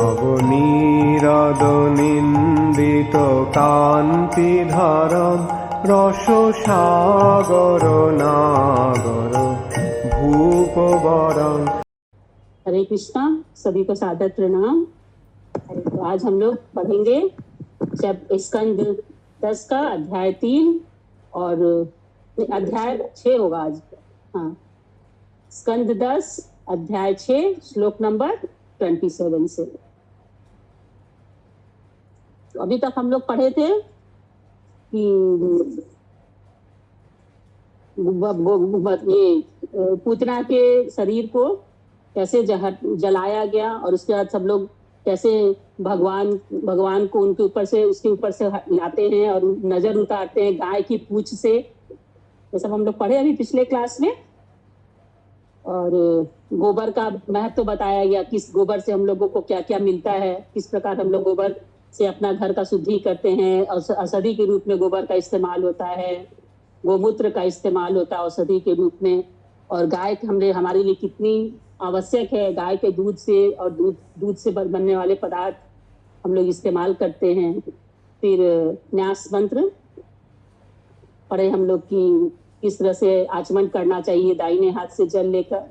নবনীরদনিন্দিত কান্তিধারম রসসাগর নাগর भूपवरं। हरे कृष्णा, सभी को सादर प्रणाम। तो आज हम लोग पढ़ेंगे स्कंद 10 का अध्याय 3 और अध्याय 6 होगा आज। हाँ, स्कंद 10 अध्याय 6 श्लोक नंबर 27 से। तो अभी तक हम लोग पढ़े थे कि ये पूतना के शरीर को कैसे जलाया गया और उसके बाद सब लोग कैसे भगवान को उनके ऊपर से उसके ऊपर से लाते हैं और नजर उतारते हैं गाय की पूंछ से। ये सब हम लोग पढ़े अभी पिछले क्लास में। और गोबर का महत्व तो बताया गया, किस गोबर से हम लोगों को क्या क्या मिलता है, किस प्रकार हम लोग गोबर से अपना घर का शुद्धि करते हैं। औषधि के रूप में गोबर का इस्तेमाल होता है, गोमूत्र का इस्तेमाल होता है औषधि के रूप में। और गाय हमारे लिए कितनी आवश्यक है, गाय के दूध से और दूध से बनने वाले पदार्थ हम लोग इस्तेमाल करते हैं। फिर न्यास मंत्र पढ़े हम लोग कि किस तरह से आचमन करना चाहिए, दाहिने हाथ से जल लेकर,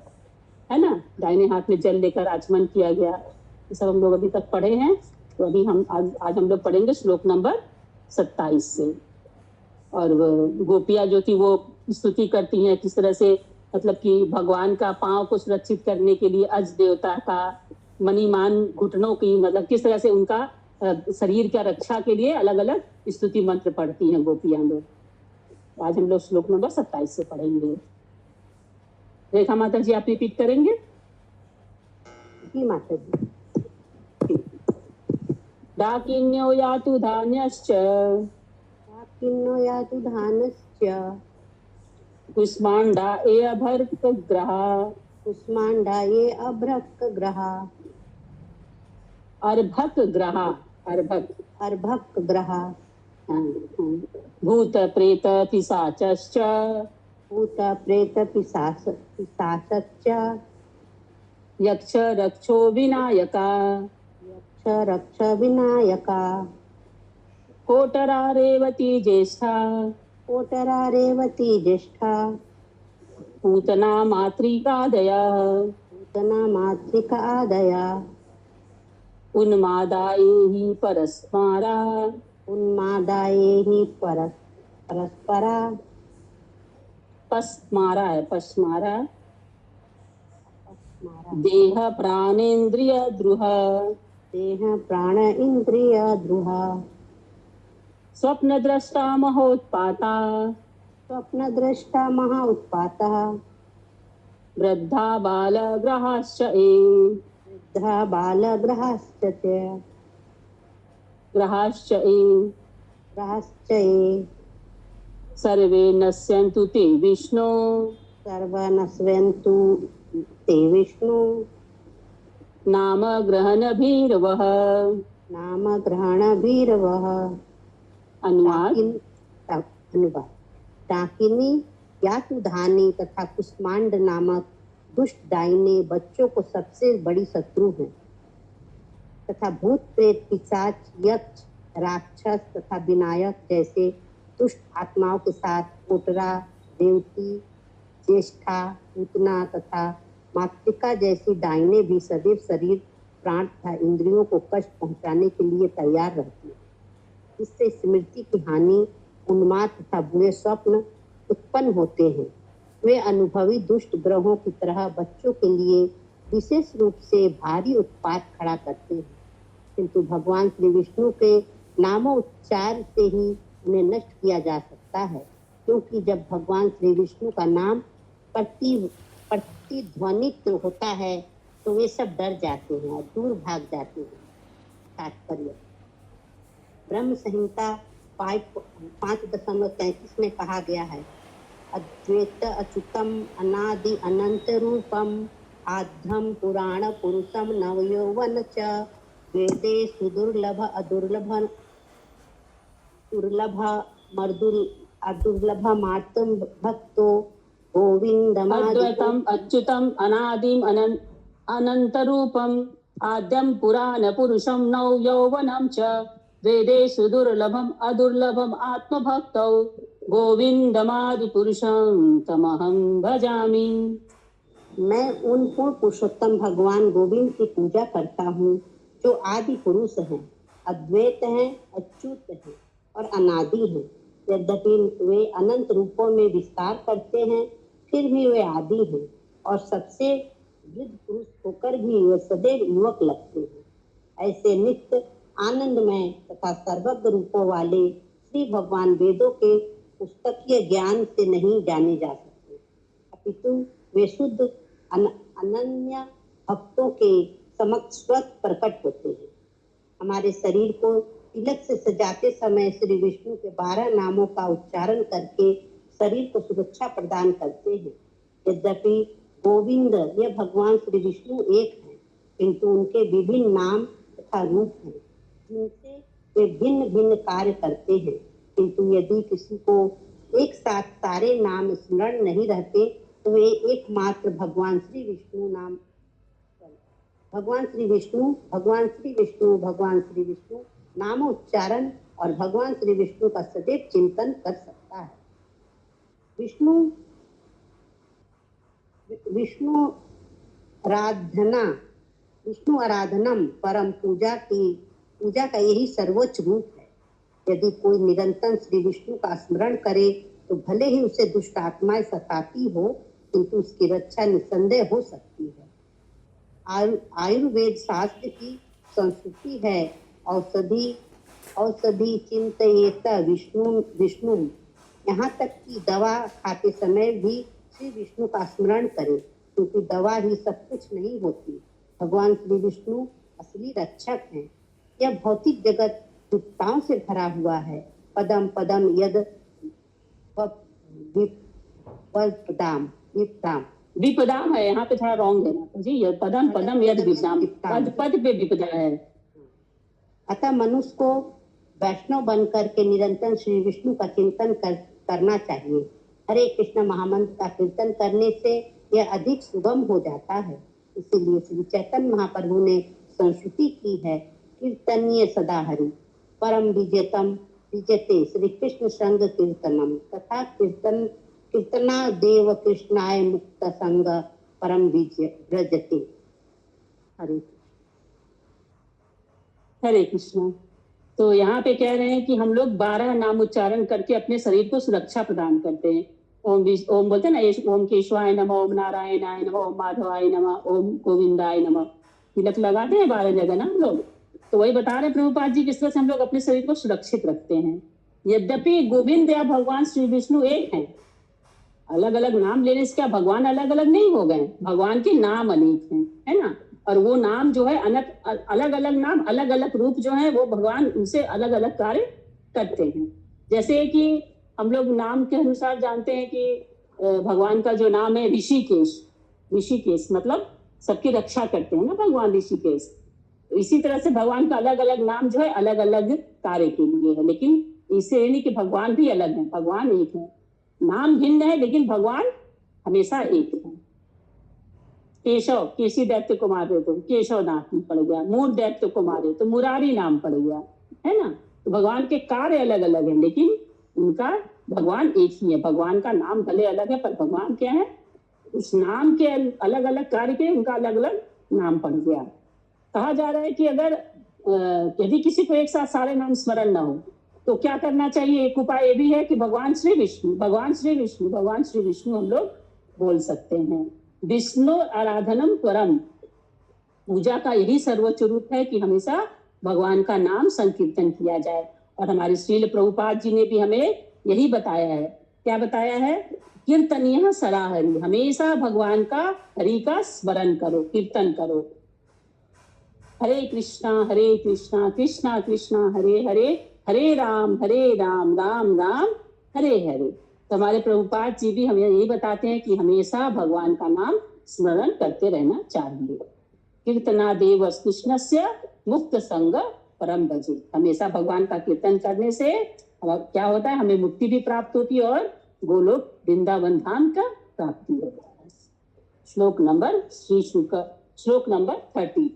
है ना, दाहिने हाथ में जल लेकर आचमन किया गया। ये सब हम लोग अभी तक पढ़े हैं। तो अभी हम आज हम लोग पढ़ेंगे श्लोक नंबर 27 से। और गोपियां जो थी वो स्तुति करती हैं किस तरह से, मतलब कि भगवान का पांव को सुरक्षित करने के लिए अज देवता का मणिमान घुटनों की, मतलब किस तरह से उनका शरीर का रक्षा के लिए अलग अलग स्तुति मंत्र पढ़ती हैं गोपियां लोग। आज हम लोग श्लोक नंबर 27 से पढ़ेंगे। रेखा माता जी आप रिपीट करेंगे? जी माता जी। डाकिन्यो यातु धान्यश्च यातु धानश्च कुष्मांडा ए अभर्क ग्रहा अर्भक ग्रहा भूत प्रेत पिशाचश्च यक्ष रक्षो विनायका कोटरा रेवती ज्येष्ठा पूतना मातृकादया उन्मादाये हि परस्परा पस्मारा देह प्राणेन्द्रिय द्रुह स्वप्नद्रष्टा महोत्पाता वृद्धा बालग्रहाश्च सर्वे नश्यन्तु ते विष्णु नाम ग्रहण भीरवः। अनुवाद डाकिनी यातुधानी तथा कुष्मांड नामक दुष्ट डाइने बच्चों को सबसे बड़ी शत्रु है, तथा भूत प्रेत पिशाच यक्ष राक्षस तथा विनायक जैसे दुष्ट आत्माओं के साथ कोटरा रेवती ज्येष्ठा पूतना तथा मातृका जैसी डाइने भी सदैव शरीर प्राण तथा इंद्रियों को कष्ट पहुंचाने के लिए तैयार रहती है। इससे स्मृति की हानि, उन्माद तथा बुरे स्वप्न उत्पन्न होते हैं। वे अनुभवी दुष्ट ग्रहों की तरह बच्चों के लिए विशेष रूप से भारी उत्पात खड़ा करते हैं, किंतु भगवान श्री विष्णु के नामोच्चार से ही उन्हें नष्ट किया जा सकता है, क्योंकि जब भगवान श्री विष्णु का नाम प्रतिध्वनित होता है तो वे सब डर जाते हैं और दूर भाग जाते हैं। तात्पर्य ब्रह्म संहिता 5.33 में कहा गया है, अद्वैत अच्युतम अनादि अनंत रूपम आद्यम पुराण पुरुषम नवयौवन च वेदे सुदुर्लभ अदुर्लभ मातम भक्तो गोविंदम अद्वैतम अच्युतम अनादिम अनंत रूपम आद्यं पुराण पुरुषं नौ यौवनं च वेदेषु दुर्लभम् अदुर्लभम् आत्मभक्तौ गोविन्दमादिपुरुषं तमहं भजामि। मैं उन पूर्ण पुरुषोत्तम भगवान गोविंद की पूजा करता हूँ जो आदि पुरुष हैं, अद्वैत हैं, अच्युत हैं और अनादि हैं। यद्यपि वे अनंत रूपों में विस्तार करते हैं, फिर भी वे आदि हैं और सबसे वृद्ध पुरुष होकर भी वे सदैव युवक लगते हैं। ऐसे नित्य आनंदमय तथा सर्वज्ञ रूपों वाले श्री भगवान वेदों के पुस्तकीय ज्ञान से नहीं जाने जा सकते, अपितु वे शुद्ध अनन्य भक्तों के समक्ष स्वतः प्रकट होते हैं। हमारे शरीर को तिलक से सजाते समय श्री विष्णु के 12 नामों का उच्चारण करके शरीर को सुरक्षा प्रदान करते हैं। यद्यपि गोविंद यह भगवान श्री विष्णु एक हैं, किंतु उनके विभिन्न नाम तथा रूप हैं जिनसे वे भिन्न भिन्न कार्य करते हैं। किंतु यदि किसी को एक साथ सारे नाम स्मरण नहीं रहते तो वे एकमात्र भगवान श्री विष्णु नामोच्चारण और भगवान श्री विष्णु का सदैव चिंतन कर सकता है। विष्णु आराधनम परम पूजा का यही सर्वोच्च रूप है। यदि कोई निरंतर श्री विष्णु का स्मरण करे तो भले ही उसे दुष्ट आत्माएं सताती हो, किंतु उसकी रक्षा निसंदेह हो सकती है। आयुर्वेद शास्त्र की संस्कृति है, औषधि चिंतयेत विष्णु। यहाँ तक कि दवा खाते समय भी श्री विष्णु का स्मरण करें, क्योंकि दवा ही सब कुछ नहीं होती। भगवान श्री विष्णु असली रक्षक हैं। यह भौतिक जगत विपदाओं से भरा हुआ है। पदम पदम यद विपदाम है, यहाँ पे थोड़ा रॉन्ग है ना जी। यह पदम पदम यद विपदाम, पद पे विपदा है। अतः मनुष्य को वैष्णव बनकर के निरंतर श्री विष्णु का चिंतन करना चाहिए। हरे कृष्ण महामंत्र का कीर्तन करने से यह अधिक सुगम हो जाता है। इसीलिए श्री चैतन्य महाप्रभु ने संस्तुति की है, कीर्तनीय सदा हरि परम विजयते श्री कृष्ण संग कीर्तनम तथा कीर्तना देव कृष्णाय मुक्त संग परम व्रजते। हरे कृष्ण। तो यहाँ पे कह रहे हैं कि हम लोग 12 नाम उच्चारण करके अपने शरीर को सुरक्षा प्रदान करते हैं। ओम बोलते हैं ना, ओम केशवाय नमः, ओम नारायणाय नमः, ओम माधवाय नमः, ओम गोविंदाय नमः। तिलक लगाते हैं 12 जगह ना हम लोग। तो वही बता रहे प्रभुपाद जी किस तरह से हम लोग अपने शरीर को सुरक्षित रखते हैं। यद्यपि गोविंद या भगवान श्री विष्णु एक हैं, अलग अलग नाम लेने से क्या भगवान अलग अलग नहीं हो गए? भगवान के नाम अनेक हैं, है ना। और वो नाम जो है अलग अलग नाम, अलग अलग रूप जो है वो भगवान उनसे अलग अलग कार्य करते हैं। जैसे कि हम लोग नाम के अनुसार जानते हैं कि भगवान का जो नाम है ऋषिकेश मतलब सबकी रक्षा करते हैं ना भगवान ऋषिकेश। इसी तरह से भगवान का अलग अलग नाम जो है अलग अलग कार्य के लिए है, लेकिन इससे नहीं कि भगवान भी अलग है, भगवान एक है। नाम भिन्न है लेकिन भगवान हमेशा एक है। केशव, केसी दैत्य को मारे तो केशव नाम पड़ गया, मूर दैत्य को मारे तो मुरारी नाम पड़ गया, है ना। तो भगवान के कार्य अलग अलग है लेकिन उनका भगवान एक ही है। भगवान का नाम भले अलग है पर भगवान क्या है, उस नाम के अलग अलग कार्य के उनका अलग अलग नाम पड़ गया। कहा जा रहा है कि अगर यदि किसी को एक साथ सारे नाम स्मरण न हो तो क्या करना चाहिए? एक उपाय ये भी है कि भगवान श्री विष्णु हम लोग बोल सकते हैं। विष्णु आराधनम परम, पूजा का यही सर्वोच्च रूप है कि हमेशा भगवान का नाम संकीर्तन किया जाए। और हमारे श्रील प्रभुपाद जी ने भी हमें यही बताया है। क्या बताया है? कीर्तनीय सदा हरि, हमेशा भगवान का हरि का स्मरण करो, कीर्तन करो। हरे कृष्णा कृष्णा कृष्णा हरे हरे, हरे राम राम राम हरे हरे। तो हमारे प्रभुपाद जी भी हमें यही बताते हैं कि हमेशा भगवान का नाम स्मरण करते रहना चाहिए। कीर्तना देव कृष्णस्य मुक्त संग परम भजे, हमेशा भगवान का कीर्तन करने से क्या होता है, हमें मुक्ति भी प्राप्त होती है और गोलोक वृंदावन धाम का प्राप्ति होता है। श्लोक नंबर 30।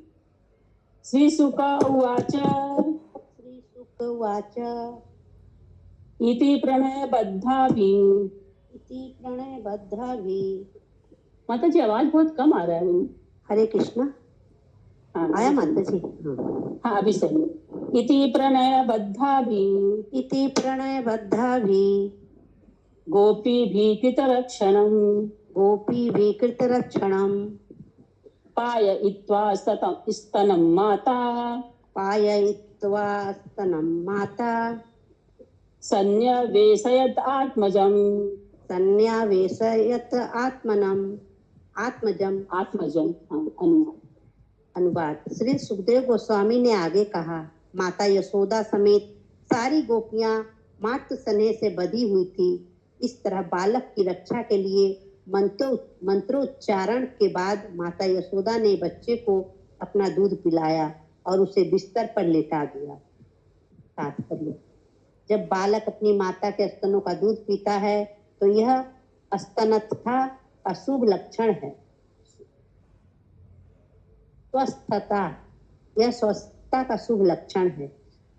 श्रीशुक उवाच श्रीशुक उवाच इति प्रणयबद्धाभिः। इति प्रणयबद्धाभिः। माता जी आवाज बहुत कम आ रहा है। हरे कृष्णा। हाँ, आया माता जी? हाँ अभी सही। इति प्रणयबद्धाभिः। इति प्रणयबद्धाभिः। गोपीभिः कृतरक्षणम्। गोपीभिः कृतरक्षणम्। पाययित्वा स्तनं माता। पाययित्वा स्तनं माता। सन्न्यवेशयत् आत्मजम्। सन्न्यावेशयत् आत्मजम्। हाँ, अनुवाद। श्री सुखदेव गोस्वामी ने आगे कहा, माता यशोदा समेत सारी गोपियां मातृ स्नेह से बधी हुई थी। इस तरह बालक की रक्षा के लिए मंत्रोच्चारण के बाद माता यशोदा ने बच्चे को अपना दूध पिलाया और उसे बिस्तर पर लेटा दिया। तात्पर्य, जब बालक अपनी माता के स्तनों का दूध पीता है तो यह स्तनतथा अशुभ लक्षण है। स्वस्थता, यह स्वस्थता का शुभ लक्षण है।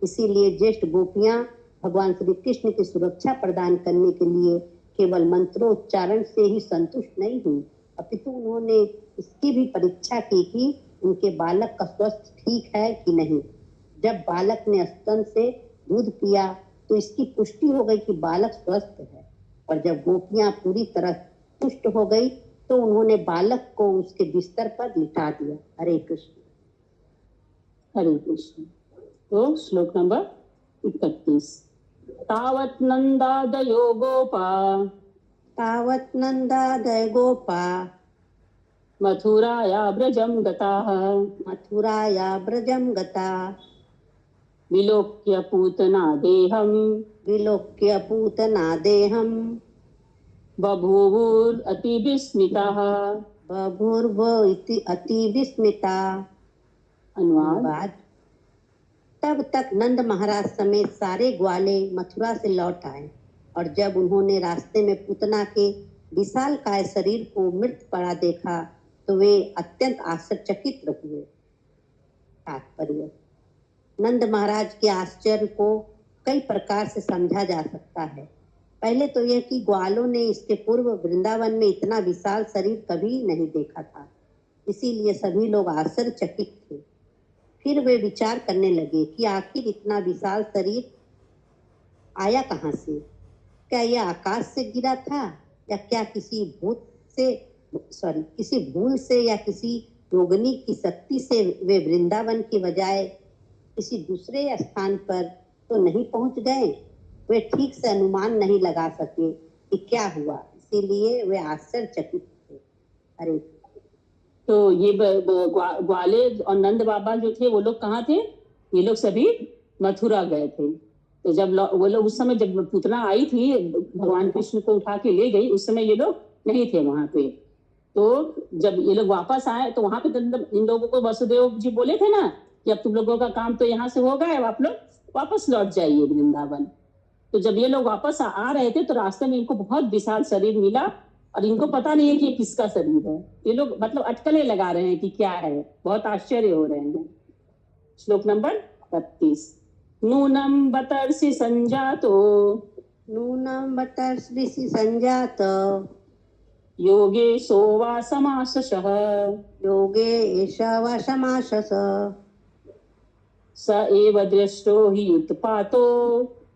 इसीलिए ज्येष्ठ गोपियां भगवान श्री कृष्ण की सुरक्षा प्रदान करने के लिए केवल मंत्रोच्चारण से ही संतुष्ट नहीं हुई, अपितु उन्होंने इसकी भी परीक्षा की कि उनके बालक का स्वास्थ्य ठीक है कि नहीं। जब बालक ने स्तन से दूध पिया तो इसकी पुष्टि हो गई कि बालक स्वस्थ है, और जब गोपियां पूरी तरह तुष्ट हो गई तो उन्होंने बालक को उसके बिस्तर पर लिटा दिया। हरे कृष्ण। हरे कृष्ण। तो श्लोक नंबर 31। तावत् नंदादयो गोपा। तावत् नंदादय गोपा। मथुराया व्रजं गताः। मथुराया व्रजं गता। विलोक्य पूतना देहं। विलोक्य पूतना देहं। बभूवुरति विस्मिताः। बभूर्व इति अति विस्मिता। अनुवाद। तब तक नंद महाराज समेत सारे ग्वाले मथुरा से लौट आए, और जब उन्होंने रास्ते में पूतना के विशालकाय शरीर को मृत पड़ा देखा तो वे अत्यंत आश्चर्यचकित हुए। तात्पर्य, नंद महाराज के आश्चर्य को कई प्रकार से समझा जा सकता है। पहले तो यह कि ग्वालों ने इसके पूर्व वृंदावन में इतना विशाल शरीर कभी नहीं देखा था, इसीलिए सभी लोग आश्चर्यचकित थे। फिर वे विचार करने लगे कि आखिर इतना विशाल शरीर आया कहाँ से? क्या यह आकाश से गिरा था, या क्या किसी भूल से या किसी योगिनी की शक्ति से वे वृंदावन की बजाय किसी दूसरे स्थान पर तो नहीं पहुंच गए? वे ठीक से अनुमान नहीं लगा सके कि क्या हुआ, इसीलिए वे आश्चर्यचकित थे। अरे तो ये ग्वाले और नंद बाबा जो थे वो लोग कहाँ थे? ये लोग सभी मथुरा गए थे। तो जब वो लोग उस समय जब पूतना आई थी भगवान कृष्ण को उठा के ले गई, उस समय ये लोग नहीं थे वहां पे। तो जब ये लोग वापस आए तो वहां पे इन लोगों को वसुदेव जी बोले थे ना कि अब तुम लोगों का काम तो यहाँ से हो गया, आप लोग वापस लौट जाइए वृंदावन। तो जब ये लोग वापस आ रहे थे तो रास्ते में इनको बहुत विशाल शरीर मिला, और इनको पता नहीं है कि ये किसका शरीर है। ये लोग मतलब अटकलें लगा रहे हैं कि क्या है, बहुत आश्चर्य हो रहे हैं। श्लोक नंबर 32। नूनम बतर्षि संजातो। नूनम बतर्षि संजातो। योगेशो वा समासशः। योगेश वा समासशः। स एव दृष्टो हि उत्पातो।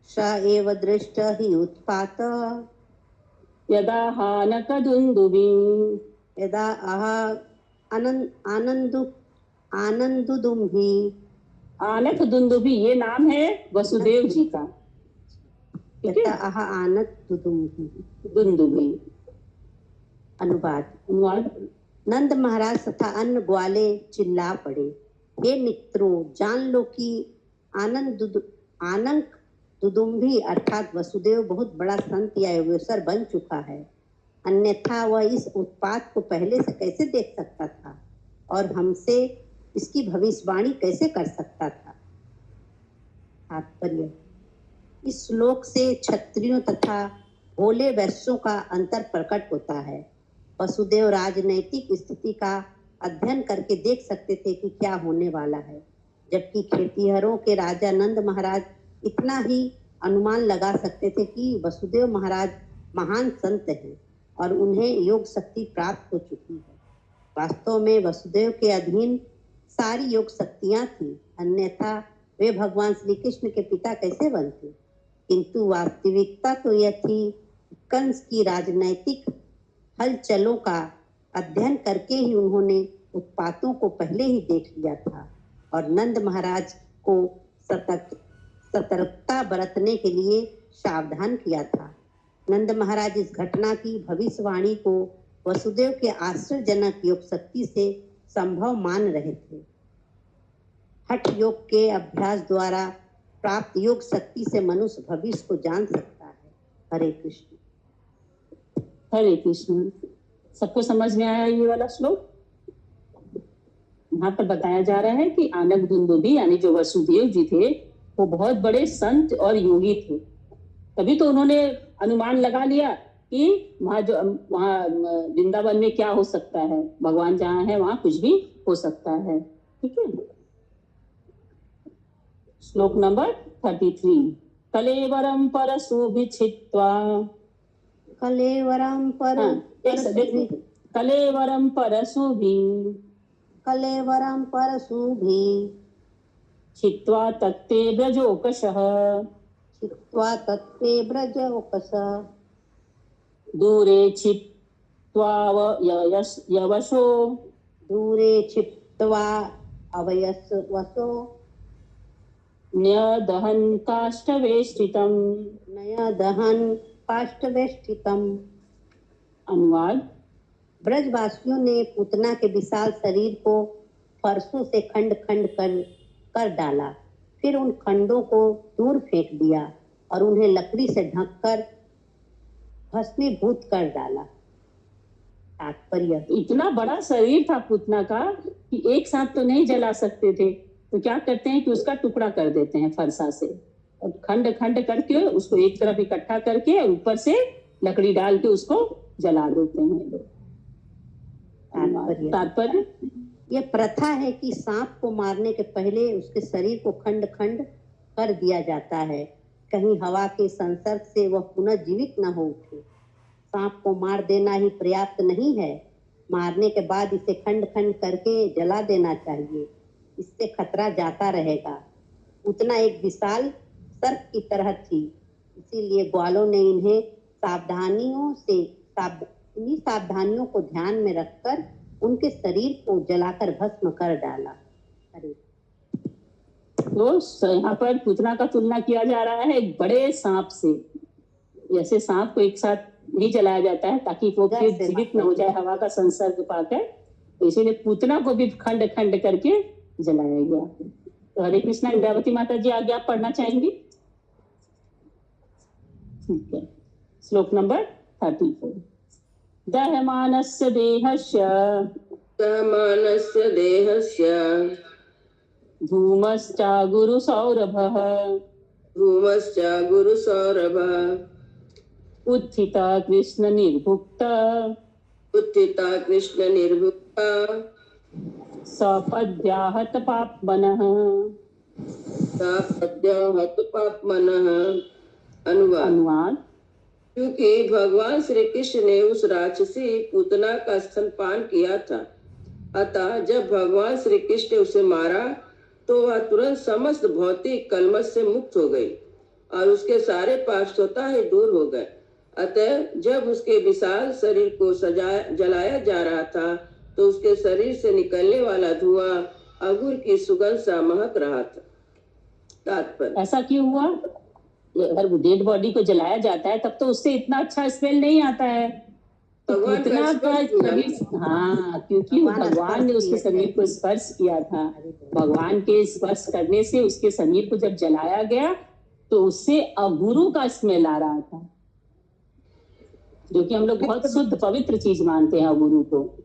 स एव दृष्ट हि उत्पात। यदा हानकदुन्दुभिः। यदा आनंदुदुम्भिः। आनक दुंदुभी ये नाम है वसुदेव जी का। दुंदुभी। अनुवाद। नंद महाराज तथा अन्य ग्वाले चिल्ला पड़े, हे मित्रों, जान लो कि आनंक दुदुम्भी अर्थात वसुदेव बहुत बड़ा संत या योगेश्वर बन चुका है, अन्यथा वह इस उत्पात को पहले से कैसे देख सकता था और हमसे इसकी भविष्यवाणी कैसे कर सकता था। तात्पर्य, इस श्लोक से क्षत्रियों तथा भोले वैश्यों का अंतर प्रकट होता है। वसुदेव राजनैतिक स्थिति का अध्ययन करके देख सकते थे कि क्या होने वाला है, जबकि खेतीहरों के राजा नंद महाराज इतना ही अनुमान लगा सकते थे कि वसुदेव महाराज महान संत हैं और उन्हें योग शक्ति प्राप्त हो चुकी है। वास्तव में वसुदेव के अधीन सारी योग शक्तियां थी, अन्यथा वे भगवान श्री कृष्ण के पिता कैसे बनते। किंतु वास्तविकता तो यह थी, कंस की राजनैतिक हलचलों का अध्ययन करके ही उन्होंने उत्पातों को पहले ही देख लिया था और नंद महाराज को सतर्कता बरतने के लिए सावधान किया था। नंद महाराज इस घटना की भविष्यवाणी को वसुदेव के आश्चर्यजनक योग शक्ति से संभव मान रहे थे। हठ योग के अभ्यास द्वारा प्राप्त योग शक्ति से मनुष्य भविष्य को जान सकता है। हरे कृष्ण। हरे कृष्ण। सबको समझ में आया ये वाला श्लोक? यहाँ पर बताया जा रहा है कि आनक दुंदुभी यानी जो वसुदेव जी थे वो बहुत बड़े संत और योगी थे, तभी तो उन्होंने अनुमान लगा लिया कि वहाँ वृंदावन में क्या हो सकता है, भगवान जहाँ है वहाँ कुछ भी हो सकता है। ठीक है। श्लोक नंबर 33। कलेवरम परशुभिच्छित्वा, कलेवरम पर कलेवरम परशुभि, कलेवरम परशुभि छित्त्वा तत्ते ब्रजोकशः, छित्त्वा तत्ते ब्रजोकश, दूरे छित्त्वा यवशो, दूरे छित्त्वा अवयस्वसो, न्यदहन् काष्ठवेष्टितम्। नयदहन् काष्ठवेष्टितम्। अनुवाद। ब्रजवासियों ने पूतना के विशाल शरीर को फरसों से खंड खंड कर डाला, फिर उन खंडों को दूर फेंक दिया और उन्हें लकड़ी से ढककर भस्मीभूत कर डाला। तात्पर्य, इतना बड़ा शरीर था पूतना का कि एक साथ तो नहीं जला सकते थे, तो क्या करते हैं कि उसका टुकड़ा कर देते हैं फरसा से और खंड खंड करके उसको एक तरफ इकट्ठा करके ऊपर से लकड़ी डाल के उसको जला देते हैं। तात्पर्य, यह प्रथा है कि सांप को मारने के पहले उसके शरीर को खंड खंड कर दिया जाता है, कहीं हवा के संसर्ग से वह पुनः जीवित न हो उठे। सांप को मार देना ही पर्याप्त नहीं है, मारने के बाद इसे खंड खंड करके जला देना चाहिए, इससे खतरा जाता रहेगा। उतना एक विशाल सर्प की तरह थी, इसीलिए ग्वालों ने इन्हें सावधानियों को ध्यान में रखकर उनके शरीर को जलाकर भस्म कर डाला। अरे तो यहाँ पर पूतना का तुलना किया जा रहा है एक बड़े सांप से। जैसे सांप को एक साथ नहीं जलाया जाता है ताकि वो फिर जीवित न हो जाए हवा का संसर्ग पाकर, तो इसीलिए पूतना को भी खंड खंड करके जलाया गया। तो हरे कृष्णा। इंद्रावती माता जी आगे आप पढ़ना चाहेंगी? ठीक है। श्लोक नंबर 34। दह्यमानस्य देहस्य धूमश्चागुरुसौरभः उत्थिता कृष्ण निर्भुक्ता सपद्याहत पाप्मनः। अनुवाद। क्योंकि भगवान श्री कृष्ण ने उस राक्षसी पूतना का स्तनपान किया था, अतः जब भगवान श्री कृष्ण ने उसे मारा तो वह तुरंत समस्त भौतिक कलमश से मुक्त हो गई और उसके सारे पाप स्वतः ही दूर हो गए। अतः जब उसके विशाल शरीर को जलाया जा रहा था तो उसके शरीर से निकलने वाला धुआं अंगूर की सुगंध सा महक रहा था। तात्पर्य, ऐसा क्यों हुआ? अगर वो डेड बॉडी को जलाया जाता है तब तो उससे इतना अच्छा स्मेल नहीं आता है, तो पूतना का शरीर, हाँ, क्योंकि भगवान ने उसके शरीर को स्पर्श किया था। भगवान के स्पर्श करने से उसके शरीर को जब जलाया गया तो उससे अगुरु का स्मेल आ रहा था, जो कि हम लोग बहुत शुद्ध पवित्र चीज मानते हैं अगुरु को।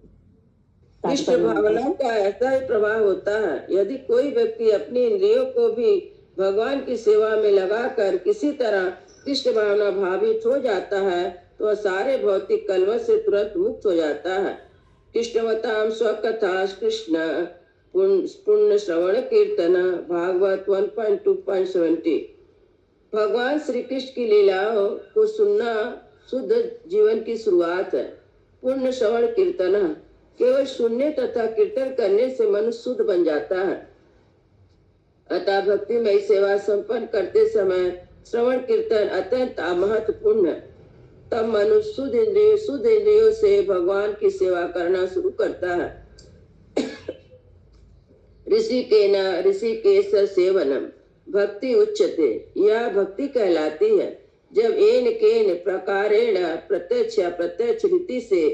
इष्ट भावना का ऐसा ही प्रभाव होता है। यदि कोई व्यक्ति अपनी इंद्रियों को भी भगवान की सेवा में लगाकर किसी तरह कृष्ण भावना भावित हो जाता है तो वह सारे भौतिक कलमश से तुरंत मुक्त हो जाता है। कृष्णवताम स्वकथा कृष्ण पुण्य श्रवण कीर्तन भागवत 1.2.70। भगवान श्री कृष्ण की लीलाओं को सुनना शुद्ध जीवन की शुरुआत है। पुण्य श्रवण कीर्तन, केवल सुनने तथा कीर्तन करने से मनुष्य शुद्ध बन जाता है। अतः भक्तिमय सेवा संपन्न करते समय श्रवण कीर्तन अत्यंत महत्वपूर्ण है। तब मनुष्य शुद्ध इंद्रियों से भगवान की सेवा करना शुरू करता है। ऋषिकेश सेवनम भक्ति उच्चते, यह भक्ति कहलाती है। जब एन केन प्रकारेण प्रत्यक्ष रीति से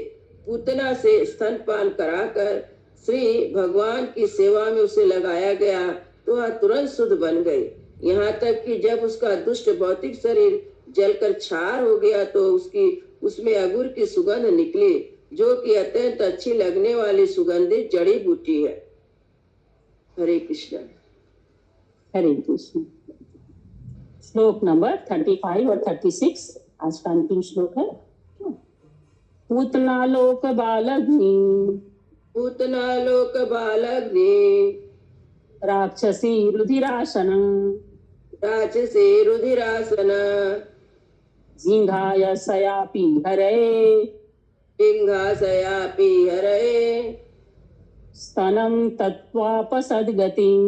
पूतना से स्तनपान कराकर श्री भगवान की सेवा में उसे लगाया गया तो वह तुरंत शुद्ध बन गई। यहाँ तक कि जब उसका दुष्ट भौतिक शरीर जलकर छार हो गया तो उसमें अगुर की सुगंध निकली, जो कि अत्यंत अच्छी लगने वाली सुगंधित जड़ी बूटी है। हरे कृष्ण। हरे कृष्ण। श्लोक नंबर 35 और 36 आज का अंतिम श्लोक है। पूतना लोक बालग्नि राक्षसी रुधिरासन जिंघासयापि हरे स्तनं दत्त्वापसद्गतिम्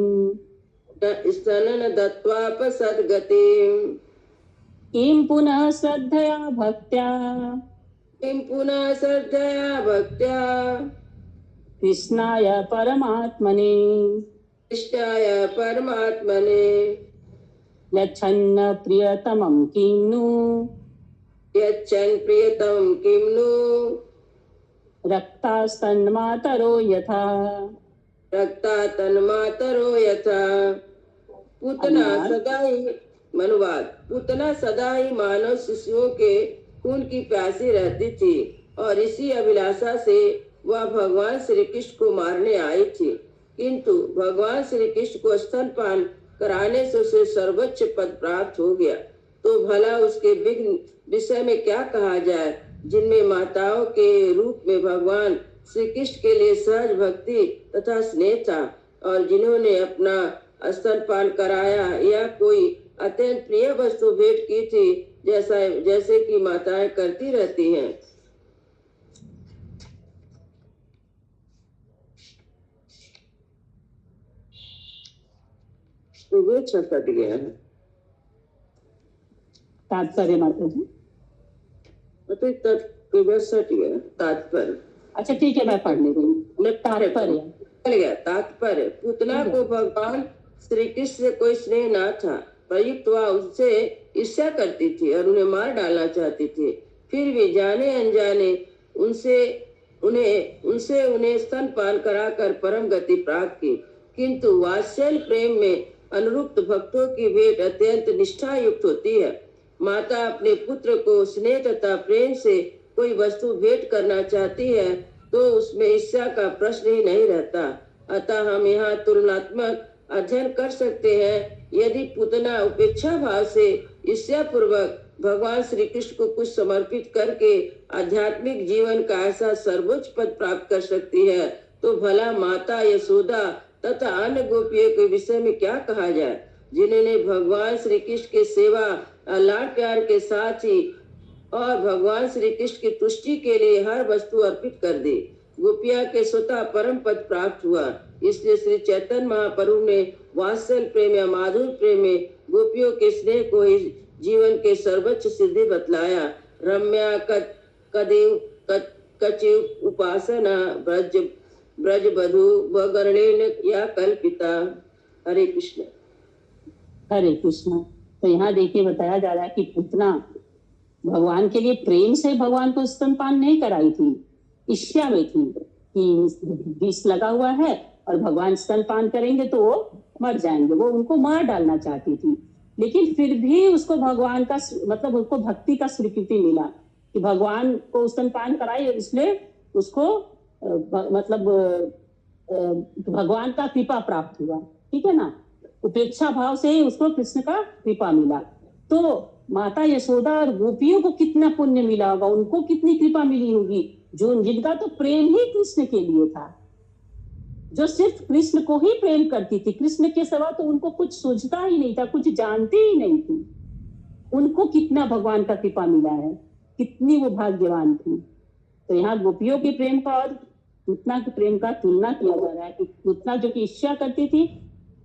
किं पुनः श्रद्धया भक्त्या कृष्णाय परमात्मने यच्छन् प्रियतमं किं नु रक्तास्तन्मातरो यथा पूतना सदा ही मानव शिशुओं के खून की प्यासी रहती थी और इसी अभिलाषा से वह भगवान श्री कृष्ण को मारने आई थी। किंतु भगवान श्री कृष्ण को स्तनपान कराने से उसे सर्वोच्च पद प्राप्त हो गया। तो भला उसके विषय में क्या कहा जाए, जिनमें माताओं के रूप में भगवान श्री कृष्ण के लिए सहज भक्ति तथा स्नेह था और जिन्होंने अपना स्तनपान कराया या कोई अत्यंत प्रिय वस्तु भेंट की थी, जैसे कि माताएं करती रहती हैं। तो वे छट गया है। तात्पर्य माता जी तात्पर्य। अच्छा ठीक है, मैं पढ़ने दूंगी। तात्पर्य पूतना को भगवान श्री कृष्ण से कोई स्नेह न था, प्रयुक्त वह उससे ईर्ष्या करती थी और उन्हें मार डालना चाहती थी। फिर भी जाने अनजाने उन्हें स्तनपान कराकर परम गति प्राप्त की। किंतु वात्सल्य प्रेम में अनुरुक्त भक्तों की भेंट अत्यंत निष्ठा युक्त होती है। माता अपने पुत्र को स्नेह तथा प्रेम से कोई वस्तु भेंट करना चाहती है तो उसमें ईर्ष्या का प्रश्न ही नहीं रहता। अतः हम यहाँ तुलनात्मक अध्ययन कर सकते हैं। यदि पूतना उपेक्षा भाव से ईर्ष्या पूर्वक भगवान श्री कृष्ण को कुछ समर्पित करके आध्यात्मिक जीवन का ऐसा सर्वोच्च पद प्राप्त कर सकती है, तो भला माता यशोदा तथा अन्य गोपियों के विषय में क्या कहा जाए, जिन्होंने भगवान श्री कृष्ण के सेवा लाड प्यार के साथ ही और भगवान श्री कृष्ण की तुष्टि के लिए हर वस्तु अर्पित कर दी। गोपियां के स्वतः परम पद प्राप्त हुआ। इसलिए श्री चैतन्य महाप्रभु ने वात्सल्य प्रेम या माधुर्य प्रेम में गोपियों के स्नेह को ही जीवन के सर्वोच्च सिद्धि बतलाया। रम्या कचिव उपासना ब्रज बधु वगर्णेन या कल्पिता। हरे कृष्ण। हरे कृष्ण। तो यहाँ देखिए बताया जा रहा है कि पूतना भगवान के लिए प्रेम से भगवान को स्तनपान नहीं कराई थी, ईर्ष्या में थी कि विष लगा हुआ है और भगवान स्तनपान करेंगे तो वो मर जाएंगे, वो उनको मार डालना चाहती थी। लेकिन फिर भी उसको भगवान का मतलब उसको भक्ति का स्वीकृति मिला कि भगवान को स्तनपान कराए, इसलिए उसको मतलब भगवान का कृपा प्राप्त हुआ। ठीक है ना, उपेक्षा भाव से ही उसको कृष्ण का कृपा मिला। तो माता यशोदा और गोपियों को कितना पुण्य मिला होगा, उनको कितनी कृपा मिली होगी, जो जिनका तो प्रेम ही कृष्ण के लिए था, जो सिर्फ कृष्ण को ही प्रेम करती थी, कृष्ण के सिवा तो उनको कुछ सूझता ही नहीं था, कुछ जानती ही नहीं थी। उनको कितना भगवान का कृपा मिला है, कितनी वो भाग्यवान थी। तो यहाँ गोपियों के प्रेम का और उतना के प्रेम का तुलना किया जा रहा है कि उतना जो कि इच्छा करती थी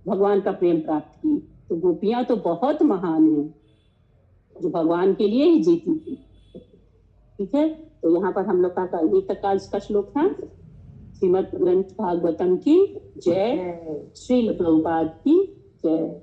भगवान का प्रेम प्राप्त की। तो गोपियां तो बहुत महान हैं जो भगवान के लिए ही जीती थी। ठीक है, तो यहाँ पर हम लोग का कल तक का इसका श्लोक था। श्रीमद् ग्रंथ भागवतम की जय, श्रील प्रभुपाद की जय।